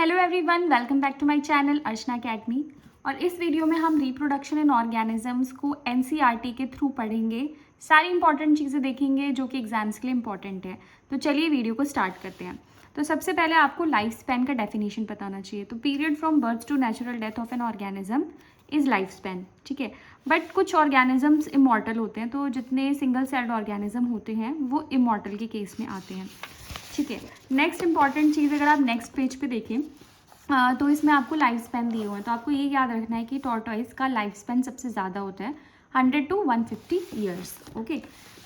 Hello everyone, welcome back to my channel Archana academy. और इस video में हम रिप्रोडक्शन इन ऑर्गेनिजम्स को एनसीईआरटी के थ्रू पढ़ेंगे। सारी इंपॉर्टेंट चीज़ें देखेंगे जो कि एग्जाम्स के लिए इंपॉर्टेंट है। तो चलिए वीडियो को स्टार्ट करते हैं। तो सबसे पहले आपको लाइफ स्पैन का डेफिनेशन पता होना चाहिए। तो period from birth to natural death of an organism is life span, ठीक है। बट कुछ ऑर्गेनिजम्स इमॉर्टल होते हैं, तो जितने सिंगल सेल्ड ऑर्गेनिज्म होते हैं वो इमॉर्टल के केस में आते हैं, ठीक है। नेक्स्ट इंपॉर्टेंट चीज़ अगर आप नेक्स्ट पेज पे देखें तो इसमें आपको लाइफ स्पैन दिए हुए हैं। तो आपको ये याद रखना है कि टॉर्टॉइस का लाइफ स्पैन सबसे ज़्यादा होता है 100 to 150 ईयर्स, ओके।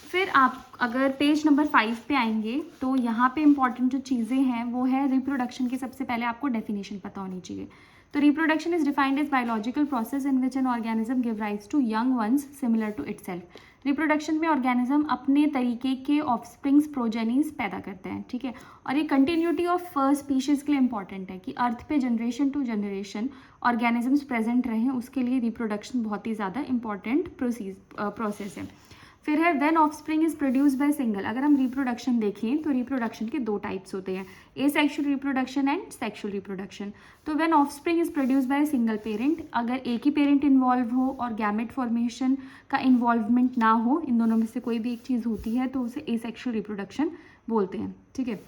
फिर आप अगर पेज नंबर 5 पे आएंगे तो यहाँ पे इंपॉर्टेंट जो चीज़ें हैं वो है रिप्रोडक्शन की। सबसे पहले आपको डेफिनेशन पता होनी चाहिए। तो reproduction is defined as biological process in which an organism give rise to young ones similar to itself. Reproduction में ऑर्गेनिज्म अपने तरीके के ऑफस्प्रिंग्स प्रोजेनीज पैदा करते हैं, ठीक है। और ये कंटिन्यूटी ऑफ स्पीशीज़ के लिए इंपॉर्टेंट है कि अर्थ पे generation to generation organisms present रहें, उसके लिए रिप्रोडक्शन बहुत ही ज़्यादा इंपॉर्टेंट प्रोसेस है। फिर है when offspring is produce by single. अगर हम रिप्रोडक्शन देखें तो रिप्रोडक्शन के दो टाइप्स होते हैं, asexual reproduction and sexual reproduction. तो when offspring is produce by single parent, अगर एक ही पेरेंट इन्वॉल्व हो और गैमेट फॉर्मेशन का इन्वॉल्वमेंट ना हो, इन दोनों में से कोई भी एक चीज़ होती है तो उसे एसेक्सुअल रिप्रोडक्शन बोलते हैं, ठीक है।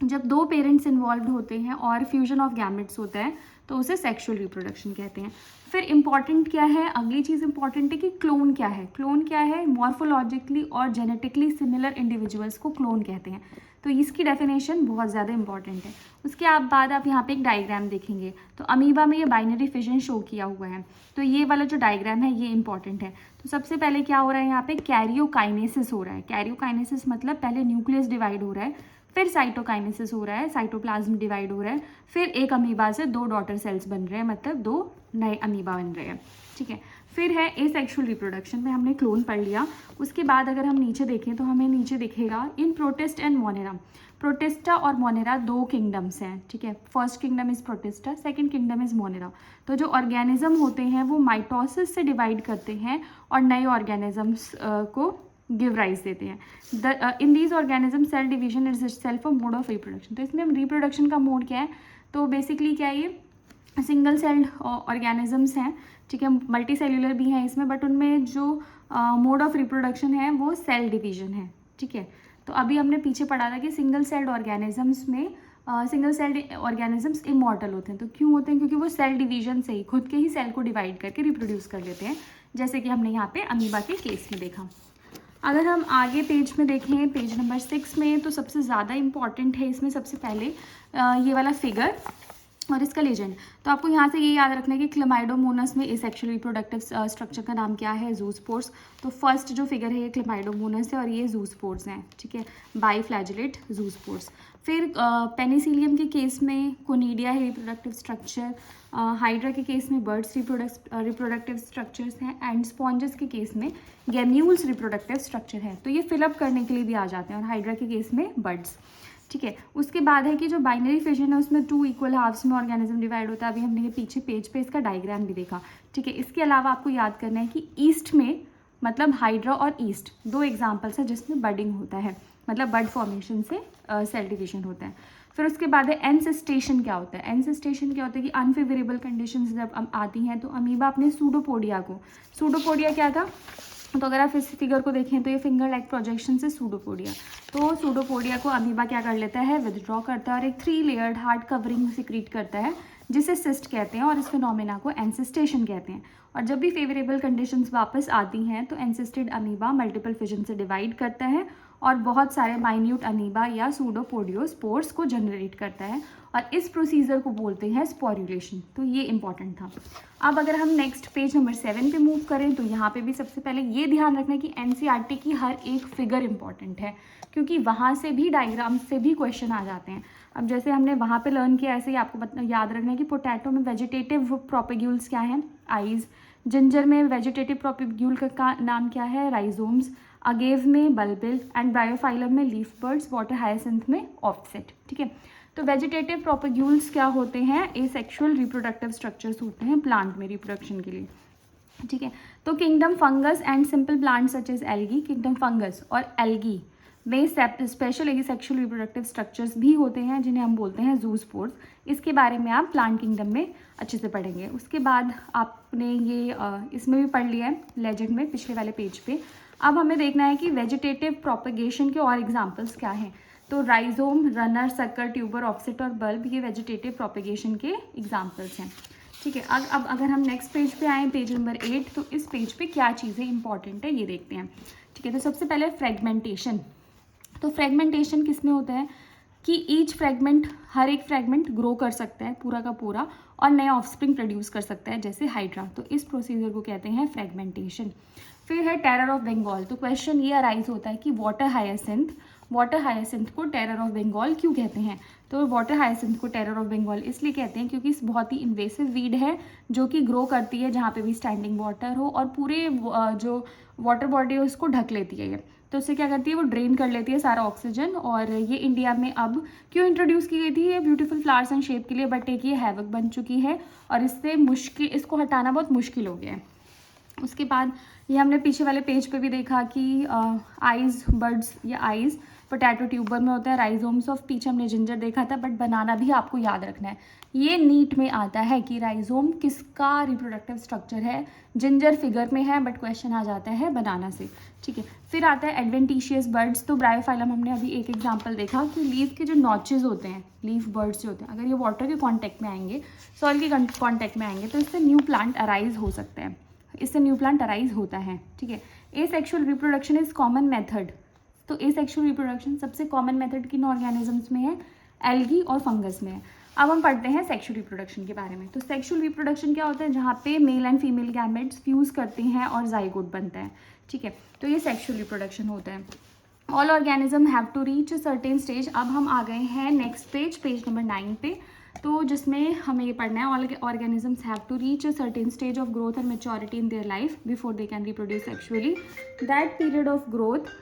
जब दो पेरेंट्स इन्वॉल्व होते हैं और फ्यूजन ऑफ गैमेट्स होता है तो उसे सेक्सुअल रिप्रोडक्शन कहते हैं। फिर इंपॉर्टेंट क्या है, अगली चीज़ इंपॉर्टेंट है कि क्लोन क्या है। क्लोन क्या है, मॉर्फोलॉजिकली और जेनेटिकली सिमिलर इंडिविजुअल्स को क्लोन कहते हैं। तो इसकी डेफिनेशन बहुत ज़्यादा इंपॉर्टेंट है। उसके बाद आप यहाँ पे एक डायग्राम देखेंगे तो अमीबा में ये बाइनरी फिजन शो किया हुआ है। तो ये वाला जो डायग्राम है ये इंपॉर्टेंट है। तो सबसे पहले क्या हो रहा है, यहाँ पे कैरियोकाइनेसिस हो रहा है। कैरियोकाइनेसिस मतलब पहले न्यूक्लियस डिवाइड हो रहा है, फिर साइटोकाइनेसिस हो रहा है, साइटोप्लाज्म डिवाइड हो रहा है, फिर एक अमीबा से दो डॉटर सेल्स बन रहे हैं, मतलब दो नए अमीबा बन रहे हैं, ठीक है। फिर है एसेक्सुअल रिप्रोडक्शन में हमने क्लोन पढ़ लिया। उसके बाद अगर हम नीचे देखें तो हमें नीचे दिखेगा इन प्रोटिस्ट एंड मोनेरा। प्रोटिस्टा और मोनेरा दो किंगडम्स हैं, ठीक है। First kingdom is protista, second kingdom is Monera. तो जो ऑर्गेनिज्म होते हैं वो माइटोसिस से डिवाइड करते हैं और नए ऑर्गेनिजम्स को गिव राइज देते हैं। In these organism cell division is self a mode of reproduction. तो इसमें हम रिप्रोडक्शन का मोड क्या है, तो बेसिकली क्या है, ये सिंगल सेल्ड ऑर्गेनिजम्स हैं, ठीक है। मल्टी सेल्यूलर भी हैं इसमें, बट उनमें जो मोड ऑफ रिप्रोडक्शन है वो सेल डिवीजन है, ठीक है। तो अभी हमने पीछे पढ़ा था कि सिंगल सेल्ड ऑर्गेनिजम्स में सिंगल सेल्ड ऑर्गेनिजम्स इमॉर्टल होते हैं। तो क्यों होते हैं, क्योंकि वो सेल डिवीजन से ही खुद के ही सेल को डिवाइड करके रिप्रोड्यूस कर लेते हैं, जैसे कि हमने यहाँ पे अमीबा के केस में देखा। अगर हम आगे पेज में देखें, पेज नंबर 6 में, तो सबसे ज़्यादा इंपॉर्टेंट है इसमें सबसे पहले ये वाला फिगर और इसका लेजेंड। तो आपको यहाँ से ये याद रखना है कि क्लेमाइडोमोनस में एसेक्सुअल रिप्रोडक्टिव स्ट्रक्चर का नाम क्या है, जूस्पोर्स। तो फर्स्ट जो फिगर है ये क्लेमाइडोमोनस है और ये जूस्पोर्स हैं, ठीक है, बाईफ्लैजिलेट जूस्पोर्स। फिर पेनिसिलियम के केस में कोनिडिया है रिप्रोडक्टिव स्ट्रक्चर, हाइड्रा के केस में बर्ड्स रिप्रोडक्टिव स्ट्रक्चर्स हैं, एंड स्पॉन्जेस के केस में गेम्यूल्स रिप्रोडक्टिव स्ट्रक्चर है। तो ये फिलअप करने के लिए भी आ जाते हैं, और हाइड्रा के केस में बर्ड्स, ठीक है। उसके बाद है कि जो बाइनरी फिजन है उसमें 2 इक्वल हाफ्स में ऑर्गेनिज्म डिवाइड होता है। अभी हमने ये पीछे पेज पे इसका डायग्राम भी देखा, ठीक है। इसके अलावा आपको याद करना है कि ईस्ट में, मतलब हाइड्रा और ईस्ट दो एग्जाम्पल्स है जिसमें बडिंग होता है, मतलब बड फॉर्मेशन से सेल डिविजन होता है। फिर उसके बाद है एनसिस्टेशन। क्या होता है, एनसिस्टेशन क्या होता है कि अनफेवरेबल कंडीशंस जब आती हैं तो अमीबा अपने सूडोपोडिया क्या था, तो अगर आप इस फिगर को देखें तो ये फिंगर लाइक प्रोजेक्शन से सूडोपोडिया, तो सूडोपोडिया को अमीबा क्या कर लेता है, विदड्रॉ करता है और एक 3 लेयर्ड हार्ड कवरिंग सिक्रीट करता है जिसे सिस्ट कहते हैं, और इस फिनोमेना को एनसिस्टेशन कहते हैं। और जब भी फेवरेबल कंडीशंस वापस आती हैं तो एनसिस्टेड अमीबा मल्टीपल फिजन से डिवाइड करता है और बहुत सारे माइन्यूट अमीबा या सूडोपोडियोस्पोर्स को जनरेट करता है, और इस प्रोसीजर को बोलते हैं स्पोर्युलेशन। तो ये इंपॉर्टेंट था। अब अगर हम नेक्स्ट पेज नंबर 7 पे मूव करें तो यहाँ पे भी सबसे पहले ये ध्यान रखना है कि एनसीईआरटी की हर एक फिगर इंपॉर्टेंट है, क्योंकि वहाँ से भी डायग्राम से भी क्वेश्चन आ जाते हैं। अब जैसे हमने वहाँ पे लर्न किया, ऐसे ही आपको याद रखना है कि पोटैटो में वेजिटेटिव प्रोपेग्यूल्स क्या हैं, आइज। जिंजर में वेजिटेटिव प्रोपेग्यूल का नाम क्या है, राइजोम्स। अगेव में बल्बिल, एंड ब्रायोफाइलम में लीफ बर्ड्स, वाटर हायासिंथ में ऑफसेट, ठीक है। तो वेजिटेटिव प्रोपेग्यूल्स क्या होते हैं, एसेक्सुअल रिप्रोडक्टिव स्ट्रक्चर्स होते हैं प्लांट में रिप्रोडक्शन के लिए, ठीक है। तो kingdom fungus and simple plant such as algae, kingdom fungus और एल्गी में स्पेशल एसेक्सुअल रिप्रोडक्टिव स्ट्रक्चर्स भी होते हैं जिन्हें हम बोलते हैं ज़ूस्पोर्स। इसके बारे में आप प्लांट किंगडम में अच्छे से पढ़ेंगे। उसके बाद आपने ये इसमें भी पढ़ लिया है लेजेंड में, पिछले वाले पेज पे। अब हमें देखना है कि वेजिटेटिव प्रोपेगेशन के और एग्जाम्पल्स क्या हैं। तो राइजोम, रनर, सक्कर, ट्यूबर, ऑफसेट और बल्ब ये वेजिटेटिव प्रोपेगेशन के एग्जाम्पल्स हैं। ठीक है, अब अगर हम नेक्स्ट पेज पे आएँ, पेज नंबर 8, तो इस पेज पे क्या चीज़ें इंपॉर्टेंट है ये देखते हैं। ठीक है, तो सबसे पहले फ्रेगमेंटेशन। तो फ्रेगमेंटेशन किस में होता है कि ईच फ्रेगमेंट, हर एक फ्रेगमेंट ग्रो कर सकता है पूरा का पूरा और नया ऑफस्प्रिंग प्रोड्यूस कर सकता है, जैसे हाइड्रा। तो इस प्रोसीजर को कहते हैं फ्रेगमेंटेशन। फिर है टेरर ऑफ बंगाल। तो क्वेश्चन ये अराइज होता है कि वाटर हायासिंथ को टेरर ऑफ बंगाल क्यों कहते हैं। तो वाटर हायासिंथ को टेरर ऑफ बंगाल इसलिए कहते हैं क्योंकि इस बहुत ही इन्वेसिव वीड है जो कि ग्रो करती है जहाँ पे भी स्टैंडिंग वाटर हो और पूरे जो वाटर बॉडी है उसको ढक लेती है ये। तो उससे क्या करती है, वो ड्रेन कर लेती है सारा ऑक्सीजन। और ये इंडिया में अब क्यों इंट्रोड्यूस की गई थी, ये ब्यूटीफुल फ्लावर्स एंड शेप के लिए, बट एक ये हैवक बन चुकी है और इसको हटाना बहुत मुश्किल हो गया है। उसके बाद ये हमने पीछे वाले पेज पे भी देखा कि आइज बर्ड्स या आइज पोटैटो ट्यूबर में होता है। राइजोम्स ऑफ पीच हमने जिंजर देखा था, बट बनाना भी आपको याद रखना है। ये नीट में आता है कि राइजोम किसका रिप्रोडक्टिव स्ट्रक्चर है। जिंजर फिगर में है बट क्वेश्चन आ जाता है बनाना से। ठीक है, फिर आता है एडवेंटिशियस बर्ड्स। तो ब्रायोफाइलम हमने अभी एक एग्जाम्पल देखा कि लीफ के जो नॉचेज होते हैं, लीफ बर्ड्स जो होते हैं, अगर ये वाटर के कॉन्टैक्ट में आएंगे, सॉइल के कॉन्टैक्ट में आएंगे, तो इससे न्यू प्लांट अराइज हो सकते हैं, इससे न्यू प्लांट अराइज होता है। ठीक है, asexual reproduction is common method. तो एसेक्सुअल रिप्रोडक्शन सबसे कॉमन मेथड किन ऑर्गेनिजम्स में है, एल्गी और फंगस में है। अब हम पढ़ते हैं सेक्सुअल रिप्रोडक्शन के बारे में। तो सेक्सुअल रिप्रोडक्शन क्या होता है, जहाँ पे male and female gametes fuse करते हैं और जाइगोट बनता है। ठीक है, तो ये सेक्सुअल रिप्रोडक्शन होता है। All organism have to reach a certain stage. अब हम आ गए हैं नेक्स्ट पेज नंबर 9 पे, तो जिसमें हमें ये पढ़ना है all organisms have to reach a certain stage of growth and maturity in their life before they can reproduce sexually. That period of growth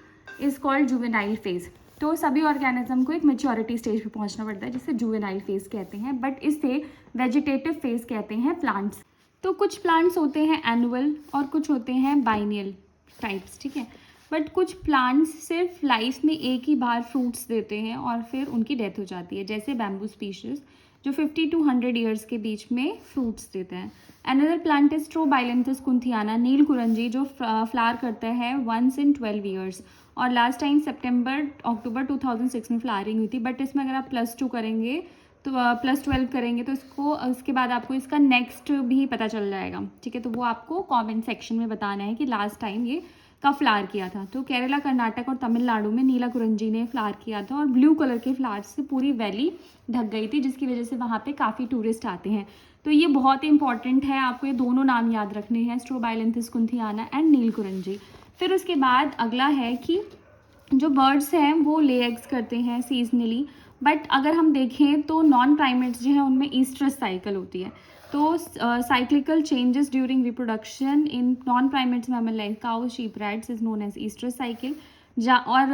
is called juvenile phase. तो सभी organism को एक मेच्योरिटी स्टेज पे पहुंचना पड़ता है जिसे juvenile phase कहते हैं, बट इसे वेजिटेटिव फेज कहते हैं प्लांट्स। तो कुछ प्लांट्स होते हैं एनुअल और कुछ होते हैं बाइनियल टाइप्स। ठीक है, बट कुछ प्लांट्स सिर्फ लाइफ में एक ही बार फ्रूट्स देते हैं और फिर उनकी डेथ हो जाती है, जैसे बैम्बू स्पीशीज जो 50 to 100 ईयर्स के बीच में फ्रूट्स देते हैं। अनदर प्लांट इज स्ट्रोबाइलेंथस कुंथियाना, नील कुरंजी, जो फ्लावर करता है वंस इन 12 ईयर्स और लास्ट टाइम अक्टूबर 2006 में फ्लावरिंग हुई थी। बट इसमें अगर आप +2 करेंगे तो +12 करेंगे तो उसके बाद आपको इसका नेक्स्ट भी पता चल जाएगा। ठीक है, तो वो आपको कमेंट सेक्शन में बताना है कि लास्ट टाइम ये कब फ्लावर किया था। तो केरला, कर्नाटक और तमिलनाडु में नीला कुरंजी ने फ्लावर किया था और ब्लू कलर के फ्लावर्स से पूरी वैली ढक गई थी, जिसकी वजह से वहाँ पे काफ़ी टूरिस्ट आते हैं। तो ये बहुत ही इंपॉर्टेंट है, आपको ये दोनों नाम याद रखने हैं, स्ट्रोबाइलेंथस कुंथियाना एंड नील कुरंजी। फिर उसके बाद अगला है कि जो बर्ड्स हैं वो ले एग्स करते हैं सीजनली, बट अगर हम देखें तो नॉन प्राइमेट्स जो हैं उनमें ईस्ट्रस साइकिल होती है। तो cyclical changes during reproduction in non primates mammal like cow, sheep, rats is known as oestrus cycle. और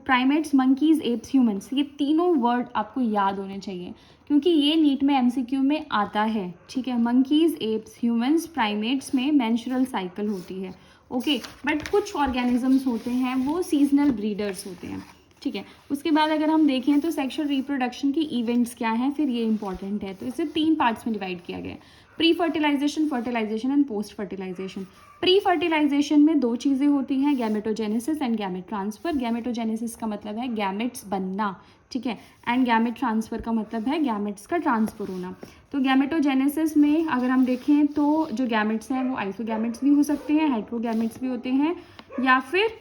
प्राइमेट्स, मंकीज, एप्स, ह्यूमंस, ये तीनों वर्ड आपको याद होने चाहिए क्योंकि ये नीट में MCQ में आता है। ठीक है, मंकीज, एप्स, ह्यूमंस, प्राइमेट्स में मेंस्ट्रुअल साइकिल होती है। ओके, बट कुछ ऑर्गेनिजम्स होते हैं वो सीजनल ब्रीडर्स होते हैं। ठीक है, उसके बाद अगर हम देखें तो सेक्सुअल रिप्रोडक्शन की इवेंट्स क्या हैं, फिर ये इंपॉर्टेंट है। तो इसे 3 पार्ट्स में डिवाइड किया गया है, pre fertilisation, fertilisation and post fertilisation. Pre fertilisation में 2 चीज़ें होती हैं, gametogenesis and gamete transfer. Gametogenesis का मतलब है गैमेट्स बनना, ठीक है, एंड गैमेट ट्रांसफर का मतलब है गैमेट्स का ट्रांसफर होना। तो गैमेटोजेनेसिस में अगर हम देखें तो जो गैमेट्स हैं वो आइसोगैमेट्स भी हो सकते हैं, हेट्रोगैमेट्स भी होते हैं, या फिर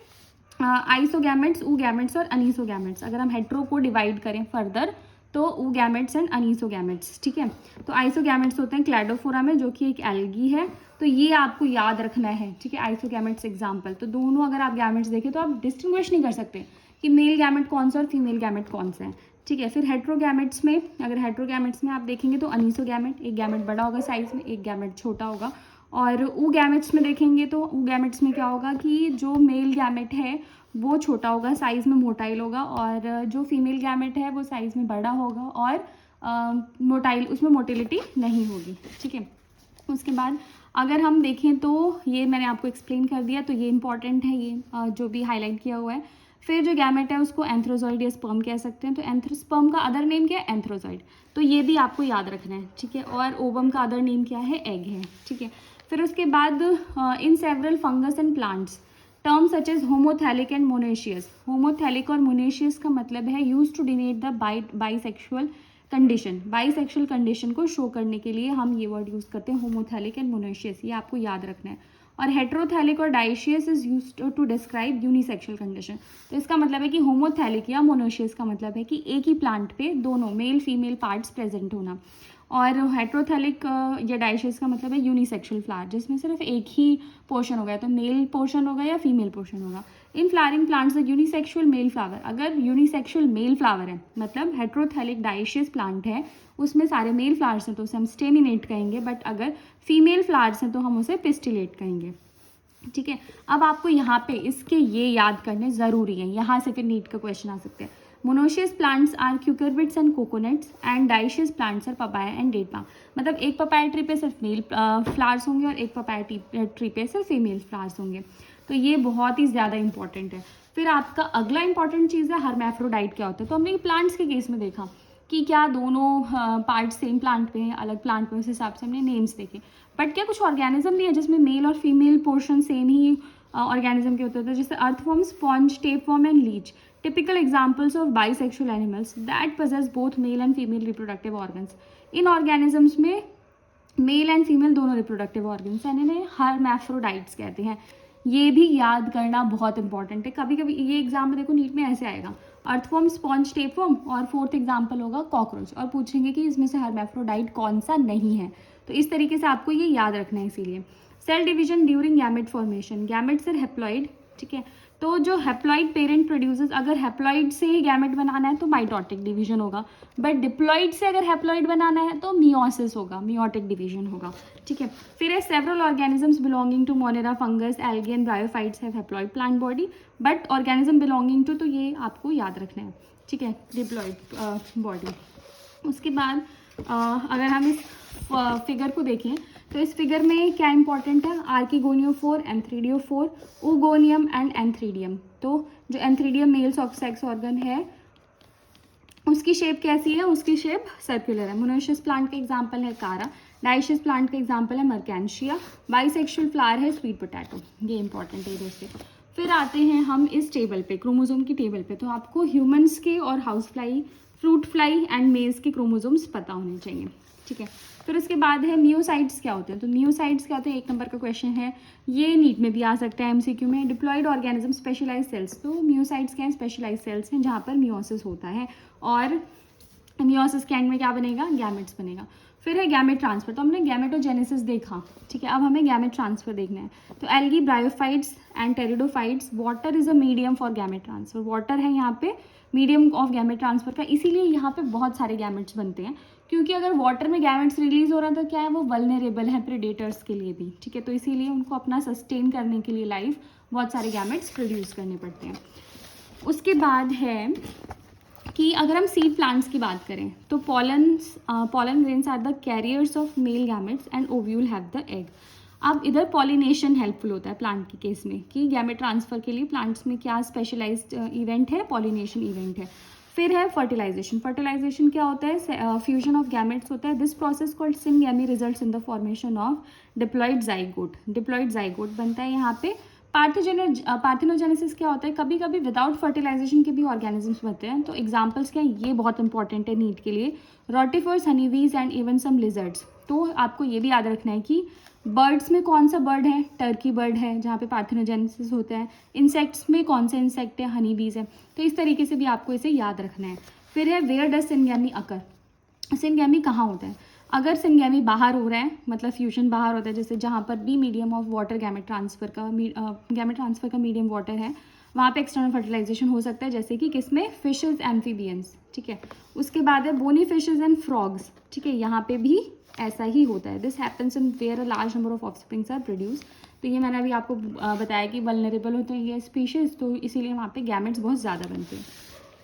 आइसोगैमेट्स, ऊगैमेट्स और अनीसोगैमेट्स। अगर हम हेट्रो को डिवाइड करें फर्दर तो ऊगैमेट्स एंड अनीसोगैमेट्स। ठीक है, तो आइसोगैमेट्स होते हैं क्लैडोफोरा में, जो कि एक एल्गी है, तो ये आपको याद रखना है। ठीक है, आइसोगैमेट्स एग्जाम्पल, तो दोनों अगर आप गैमेट्स देखें तो आप डिस्टिंग्विश नहीं कर सकते कि मेल गैमेट कौन सा और फीमेल गैमेट कौन सा है। ठीक है, फिर हेट्रोगैमेट्स में, अगर हेट्रोगैमेट्स में आप देखेंगे तो अनीसोगैमेट, एक गैमेट बड़ा होगा साइज में, एक गैमेट छोटा होगा। और ऊगैमेट्स में देखेंगे तो ऊगैमेट्स में क्या होगा कि जो मेल गैमेट है वो छोटा होगा, साइज़ में मोटाइल होगा, और जो फीमेल गैमेट है वो साइज़ में बड़ा होगा और मोटाइल, उसमें मोटिलिटी नहीं होगी। ठीक है, उसके बाद अगर हम देखें तो ये मैंने आपको एक्सप्लेन कर दिया, तो ये इंपॉर्टेंट है, ये जो भी हाईलाइट किया हुआ है। फिर जो गैमेट है उसको एंथ्रोजॉइड या स्पर्म कह सकते हैं, तो स्पर्म का अदर नेम क्या है, एंथ्रोजॉइड, तो ये भी आपको याद रखना है, ठीक है। और ओवम का अदर नेम क्या है, एग है, ठीक है। फिर उसके बाद in several fungus and plants term such as homothallic and monoecious. Homothallic और मोनेशियस का मतलब है use to denote the bisexual condition. Bisexual condition को शो करने के लिए हम ये वर्ड यूज़ करते हैं, होमोथैलिक एंड मोनेशियस, ये आपको याद रखना है। और हेट्रोथैलिक और dioecious is used to describe unisexual condition. तो इसका मतलब है कि होमोथैलिक या मोनोशियस का मतलब है कि एक ही प्लांट पे दोनों मेल फीमेल पार्ट्स प्रेजेंट होना, और हेट्रोथैलिक या डाइशियस का मतलब है यूनिसेक्सुअल फ्लावर, जिसमें सिर्फ एक ही पोर्शन होगा, तो मेल पोर्शन होगा या फीमेल पोर्शन होगा। इन flowering plants the unisexual male flower, अगर यूनिसेक्सुअल मेल फ्लावर है मतलब हेट्रोथैलिक डाइशियस प्लांट है, उसमें सारे मेल फ्लावर्स हैं तो उसे हम स्टेमिनेट कहेंगे, बट अगर फीमेल फ्लावर्स हैं तो हम उसे पिस्टिलेट कहेंगे, ठीक है। अब आपको यहाँ पे इसके ये याद करने ज़रूरी है, यहाँ से फिर नीट का क्वेश्चन आ सकते हैं। Monoecious plants are cucurbits and coconuts and dioecious plants are papaya and date palm. मतलब एक पपाया ट्री पे सिर्फ मेल फ्लावर्स होंगे और एक पपाया ट्री पे सिर्फ फीमेल फ्लावर्स होंगे, तो ये बहुत ही ज़्यादा इंपॉर्टेंट है। फिर आपका अगला इंपॉर्टेंट चीज़ है हर्मैफ्रोडाइट क्या होता है। तो हमने प्लांट्स के केस में देखा कि क्या दोनों पार्ट सेम प्लांट पे हैं, अलग प्लांट पे, उस हिसाब से हमने नेम्स देखे। बट क्या कुछ ऑर्गेनिज्म भी है जिसमें मेल और फीमेल पोर्शन सेम ही ऑर्गेनिज्म के होते थे, जैसे earthworm, sponge, tapeworm and Leach, typical examples of bisexual animals that possess both male and female reproductive organs. In organisms में मेल एंड फीमेल दोनों रिप्रोडक्टिव ऑर्गन्स हैं, इन्हें हर्मैफ्रोडाइट्स कहते हैं। ये भी याद करना बहुत इंपॉर्टेंट है। कभी कभी ये एग्जाम में देखो नीट में ऐसे आएगा, अर्थवर्म, स्पॉन्ज, टेपवर्म, और फोर्थ एग्जाम्पल होगा कॉकरोच, और पूछेंगे कि इसमें से हर्मैफ्रोडाइट कौन सा नहीं है, तो इस तरीके से आपको ये याद रखना है। इसीलिए cell division during gamete formation, gametes are haploid, ठीक है। तो जो हैप्लॉइड पेरेंट प्रोड्यूसेस, अगर हैप्लॉइड से ही गैमेट बनाना है तो माइटोटिक डिवीजन होगा, बट डिप्लॉइड से अगर हैप्लॉइड बनाना है तो मियोसिस होगा, मियोटिक डिवीजन होगा, ठीक है। फिर है several organisms belonging to Monera, fungus, algae and bryophytes have haploid plant body, but organism belonging to, तो ये आपको याद रखना है, ठीक है, डिप्लॉइड बॉडी। उसके बाद अगर हम इस फिगर को देखें तो इस फिगर में क्या इंपॉर्टेंट है, आर्किगोनियोफोर, एंथ्रीडियोफोर, ओगोनियम एंड एंथ्रीडियम। तो जो एंथ्रीडियम मेल सेक्स ऑर्गन है उसकी शेप कैसी है, उसकी शेप सर्कुलर है। मोनोशियस प्लांट का एग्जाम्पल है कारा, डाइशियस प्लांट का एग्जाम्पल है मर्केंशिया, बाइसेक्सुअल फ्लावर है स्वीट पोटैटो, ये इंपॉर्टेंट है दोस्तों। फिर आते हैं हम इस टेबल पे, क्रोमोसोम की टेबल पे। तो आपको ह्यूमंस के और house fly, fruit fly and मेज के क्रोमोसोम्स पता होने चाहिए, ठीक है। फिर उसके बाद है मियोसाइट्स क्या होते हैं। तो मियोसाइट्स क्या होते हैं, 1 नंबर का क्वेश्चन है, ये नीट में भी आ सकता है एमसीक्यू में। डिप्लॉइड ऑर्गेनिज्म स्पेशलाइज सेल्स, तो मियोसाइट्स क्या है, स्पेशलाइज सेल्स हैं जहाँ पर मियोसिस होता है, और मियोसिस के एंड में क्या बनेगा, गैमेट्स बनेगा। फिर है गैमेट ट्रांसफर, तो हमने गैमेटोजेनेसिस देखा, ठीक है। अब हमें गैमेट ट्रांसफर देखना है। तो algae, bryophytes and pteridophytes, water is a medium for gamete transfer, water है यहाँ पे मीडियम ऑफ गैमेट ट्रांसफर का, इसीलिए यहाँ पे बहुत सारे गैमेट्स बनते हैं, क्योंकि अगर वाटर में गैमेट्स रिलीज हो रहा है तो क्या है, वो वल्नरेबल है प्रेडेटर्स के लिए भी, ठीक है। तो इसीलिए उनको अपना सस्टेन करने के लिए लाइफ बहुत सारे गैमेट्स प्रोड्यूस करने पड़ते हैं। उसके बाद है कि अगर हम सीड प्लांट्स की बात करें तो pollen grains are the carriers of male gametes and ovule have the egg. अब इधर पॉलिनेशन हेल्पफुल होता है प्लांट के केस में, कि गैमेट ट्रांसफर के लिए प्लांट्स में क्या स्पेशलाइज्ड इवेंट है, पॉलिनेशन इवेंट है। फिर है फर्टिलाइजेशन, फर्टिलाइजेशन क्या होता है, फ्यूजन ऑफ गैमेट्स होता है। This process called syngamy results in the formation of diploid zygote, diploid zygote बनता है यहाँ पे। पार्थिनोजेनेसिस क्या होता है, कभी कभी विदाउट फर्टिलाइजेशन के भी ऑर्गेनिजम्स बनते हैं, तो एग्जांपल्स क्या है, ये बहुत इंपॉर्टेंट है नीट के लिए, rotifers, honeybees and even some lizards. तो आपको ये भी याद रखना है कि बर्ड्स में कौन सा बर्ड है, टर्की बर्ड है जहाँ पे पार्थिनोजेनेसिस होता है। इंसेक्ट्स में कौन सा इंसेक्ट है, हनीबीज है। तो इस तरीके से भी आपको इसे याद रखना है। फिर है where does syngamy occur, syngamy कहाँ होता है, अगर सिनगैमी बाहर हो रहा है मतलब फ्यूजन बाहर होता है, जैसे जहाँ पर भी medium of water gamete transfer का मीडियम वाटर है, वहाँ पे एक्सटर्नल फर्टिलाइजेशन हो सकता है, जैसे कि किसमें, फिशेज, एम्फीबियंस, ठीक है। उसके बाद है बोनी फिशेज एंड फ्रॉग्स, ठीक है, यहाँ पे भी ऐसा ही होता है। This happens in where a large number of offsprings are produce. तो ये मैंने अभी आपको बताया कि वल्नरेबल होते हैं ये स्पीशीज, तो इसीलिए वहाँ पे गैमेट्स बहुत ज़्यादा बनते हैं।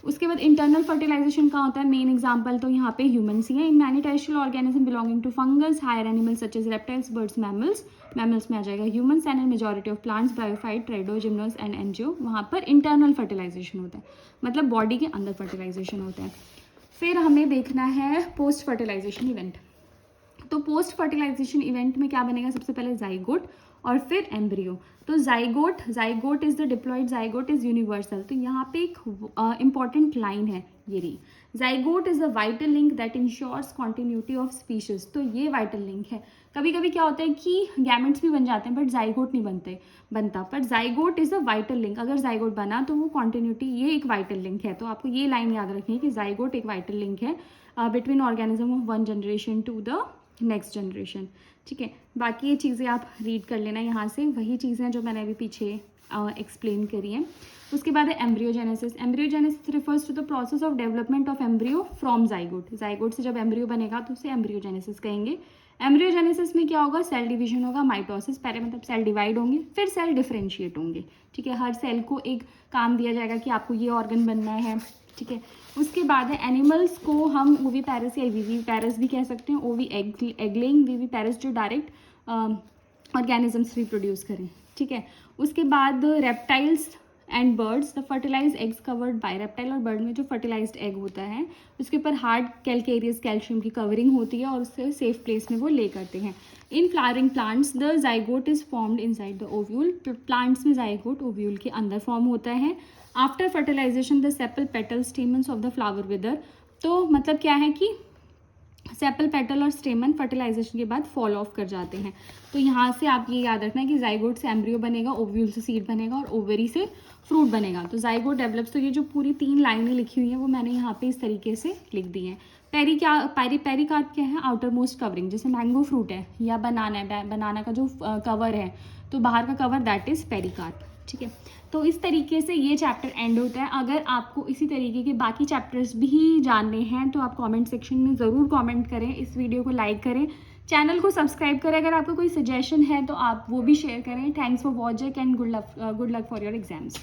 उसके बाद इंटरनल फर्टिलाइजेशन कहाँ होता है, मेन एग्जांपल तो यहाँ पे ह्यूमन्स ही हैं। In many terrestrial organism belonging to fungus, higher animals such as reptiles, birds, mammals, mammals में आ जाएगा humans, and majority of plants, bryophyte, pterido, gymnos and angio, वहाँ पर इंटरनल फर्टिलाइजेशन होता है, मतलब बॉडी के अंदर फर्टिलाइजेशन होता है। फिर हमें देखना है पोस्ट फर्टिलाइजेशन इवेंट। तो पोस्ट फर्टिलाइजेशन इवेंट में क्या बनेगा, सबसे पहले जाइगोट और फिर एम्ब्रियो। तो zygote is the diploid zygote is universal. तो यहाँ पे एक इंपॉर्टेंट लाइन है ये रही, zygote is the vital link that ensures continuity of species. तो ये वाइटल लिंक है। कभी कभी क्या होता है कि गैमेट्स भी बन जाते हैं बट जाइगोट नहीं बनता, पर zygote is the vital link. अगर जाइगोट बना तो वो कॉन्टिन्यूटी, ये एक वाइटल लिंक है। तो आपको ये लाइन याद रखनी है कि जाइगोट एक वाइटल लिंक है between organism of one generation to the next generation. ठीक है, बाकी ये चीज़ें आप रीड कर लेना यहाँ से, वही चीज़ें जो मैंने अभी पीछे एक्सप्लेन करी हैं। उसके बाद है embryogenesis. Embryogenesis refers to the process of development of embryo from zygote. Zygote से जब एम्ब्रियो बनेगा तो उसे एम्ब्रियोजेनेसिस कहेंगे। एम्ब्रियोजेनेसिस में क्या होगा, सेल डिवीजन होगा, माइटोसिस, पहले मतलब सेल डिवाइड होंगे, फिर सेल डिफरेंशिएट होंगे। ठीक है, हर सेल को एक काम दिया जाएगा कि आपको ये ऑर्गन बनना है। ठीक है, उसके बाद है एनिमल्स को हम ओवी पैरस या वीवी पैरस भी कह सकते हैं। ओवी एग लेइंग, वीवी पैरस जो डायरेक्ट ऑर्गेनिजम्स रिप्रोड्यूस करें। ठीक है, उसके बाद reptiles and birds, the fertilise eggs covered by reptile, और बर्ड में जो फर्टिलाइज्ड एग होता है उसके ऊपर हार्ड कैल्केरियस कैल्शियम की कवरिंग होती है और उससे सेफ प्लेस में वो ले करते हैं। In flowering plants the zygote is formed inside the ovule. Plants में जाइगोट ओव्यूल के अंदर फॉर्म होता है। After fertilization the sepal petal stamens of the flower wither. तो मतलब क्या है कि सेपल पेटल और स्टेमन फर्टिलाइजेशन के बाद फॉल ऑफ कर जाते हैं। तो यहाँ से आप ये याद रखना है कि जाइगोट से एम्ब्रियो बनेगा, ओव्यूल से सीड बनेगा और ओवरी से फ्रूट बनेगा। तो जाइगोट डेवलप्स, तो ये जो पूरी 3 लाइनें लिखी हुई हैं वो मैंने यहाँ पे इस तरीके से लिख दी हैं। पेरिकार्प क्या है, आउटर मोस्ट कवरिंग, जैसे मैंगो फ्रूट है या बनाना है, बनाना का जो कवर है तो बाहर का कवर दैट इज पेरिकार्प। ठीक है, तो इस तरीके से ये चैप्टर एंड होता है। अगर आपको इसी तरीके के बाकी चैप्टर्स भी जानने हैं तो आप कमेंट सेक्शन में ज़रूर कमेंट करें, इस वीडियो को लाइक करें, चैनल को सब्सक्राइब करें। अगर आपका कोई सजेशन है तो आप वो भी शेयर करें। Thanks for watching and good luck for your exams.